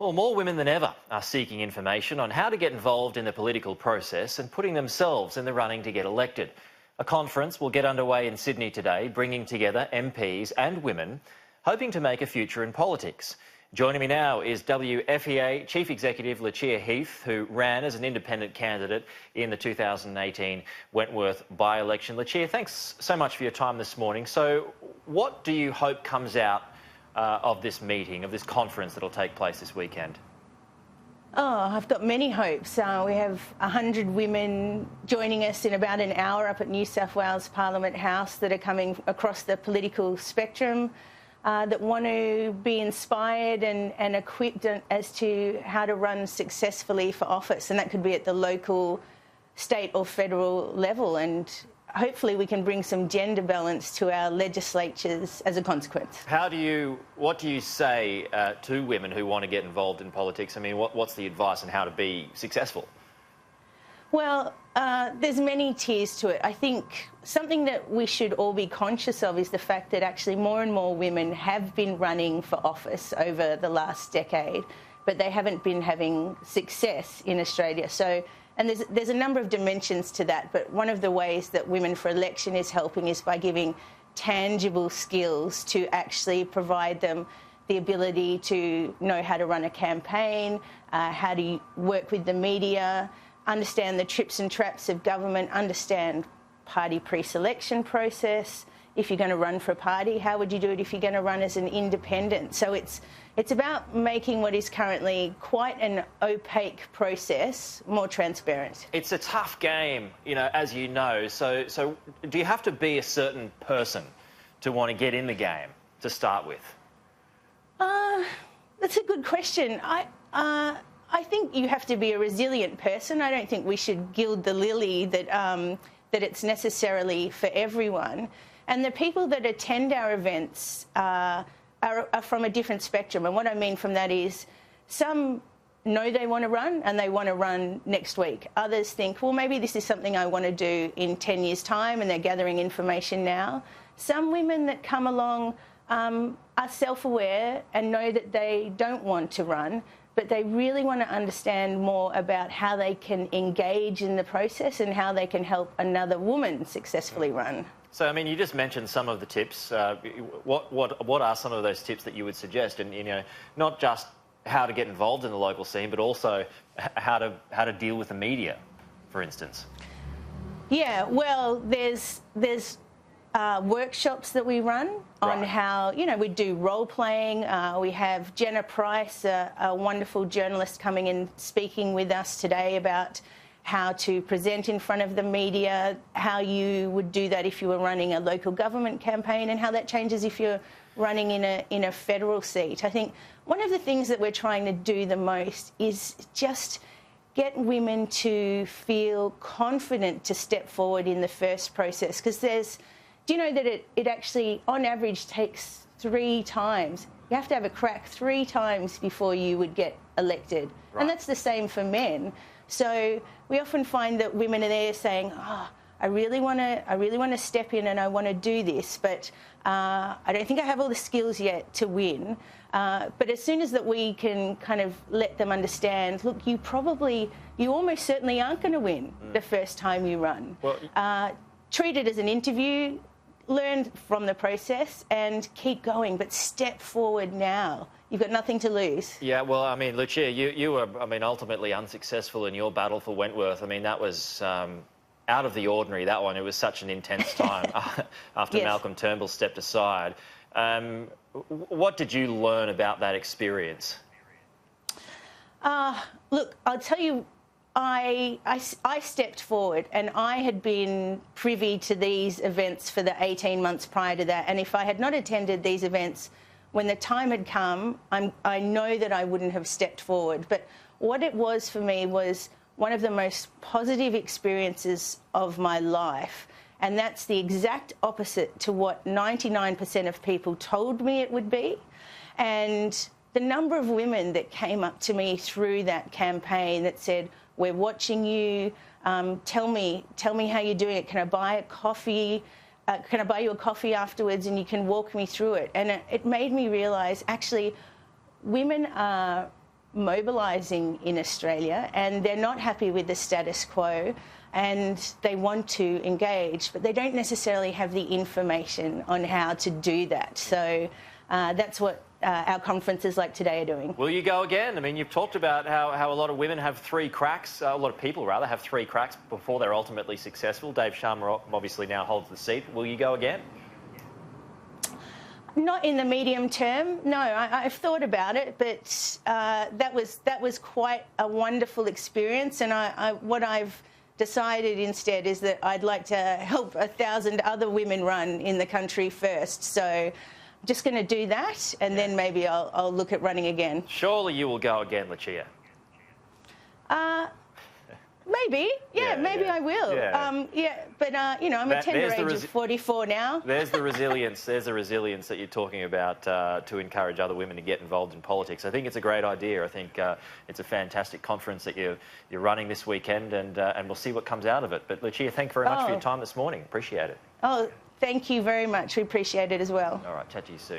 Well, more women than ever are seeking information on how to get involved in the political process and putting themselves in the running to get elected. A conference will get underway in Sydney today, bringing together MPs and women, hoping to make a future in politics. Joining me now is WFAA Chief Executive Lucia Heath, who ran as an independent candidate in the 2018 Wentworth by-election. Lucia, thanks so much for your time this morning. So what do you hope comes out of this meeting, of this conference that will take place this weekend? Oh, I've got many hopes. We have 100 women joining us in about an hour up at New South Wales Parliament House that are coming across the political spectrum that want to be inspired and equipped as to how to run successfully for office. And that could be at the local, state or federal level. And hopefully we can bring some gender balance to our legislatures as a consequence. What do you say to women who want to get involved in politics? I mean, what's the advice on how to be successful? Well, there's many tiers to it. I think something that we should all be conscious of is the fact that actually more and more women have been running for office over the last decade, but they haven't been having success in Australia. And there's a number of dimensions to that, but one of the ways that Women for Election is helping is by giving tangible skills to actually provide them the ability to know how to run a campaign, how to work with the media, understand the trips and traps of government, understand party pre-selection process. If you're going to run for a party, how would you do it if you're going to run as an independent? So it's about making what is currently quite an opaque process more transparent. It's a tough game, as you know. So do you have to be a certain person to want to get in the game to start with? That's a good question. I think you have to be a resilient person. I don't think we should gild the lily that it's necessarily for everyone. And the people that attend our events are from a different spectrum. And what I mean from that is some know they want to run and they want to run next week. Others think, well, maybe this is something I want to do in 10 years' time, and they're gathering information now. Some women that come along are self-aware and know that they don't want to run, but they really want to understand more about how they can engage in the process and how they can help another woman successfully run. So, I mean, you just mentioned some of the tips. What are some of those tips that you would suggest? And, not just how to get involved in the local scene, but also how to deal with the media, for instance. Yeah, well, there's workshops that we run on how, we do role-playing. We have Jenna Price, a wonderful journalist, coming in speaking with us today about how to present in front of the media, how you would do that if you were running a local government campaign, and how that changes if you're running in a federal seat. I think one of the things that we're trying to do the most is just get women to feel confident to step forward in the first process, because do you know that it actually, on average, takes 3 times. You have to have a crack 3 times before you would get elected. Right. And that's the same for men. So we often find that women are there saying, I really want to step in and I want to do this, but I don't think I have all the skills yet to win. But as soon as that we can kind of let them understand, look, you almost certainly aren't going to win the first time you run. Well, treat it as an interview, learn from the process and keep going, but step forward now. You've got nothing to lose. Yeah, well, I mean, Lucia, you were, ultimately unsuccessful in your battle for Wentworth. I mean, that was out of the ordinary, that one. It was such an intense time after yes. Malcolm Turnbull stepped aside. What did you learn about that experience? Look, I'll tell you, I stepped forward, and I had been privy to these events for the 18 months prior to that. And if I had not attended these events when the time had come, I know that I wouldn't have stepped forward. But what it was for me was one of the most positive experiences of my life. And that's the exact opposite to what 99% of people told me it would be. And the number of women that came up to me through that campaign that said, we're watching you, tell me how you're doing it. Can I buy a coffee? Can I buy you a coffee afterwards and you can walk me through it? And it made me realise, actually, women are mobilising in Australia, and they're not happy with the status quo, and they want to engage, but they don't necessarily have the information on how to do that. So that's what our conferences like today are doing. Will you go again? I mean, you've talked about how a lot of women have three cracks, a lot of people rather, have three cracks before they're ultimately successful. Dave Sharma obviously now holds the seat. Will you go again? Not in the medium term, no. I've thought about it, but that was quite a wonderful experience, and what I've decided instead is that I'd like to help 1,000 other women run in the country first. So I'm just going to do that, and then maybe I'll look at running again. Surely you will go again, Lucia. Maybe, maybe I will. But you know, I'm a tender age of 44 now. There's the resilience. There's the resilience that you're talking about to encourage other women to get involved in politics. I think it's a great idea. I think it's a fantastic conference that you're running this weekend, and we'll see what comes out of it. But Lucia, thank you very much for your time this morning. Appreciate it. Oh, thank you very much. We appreciate it as well. All right, chat to you soon.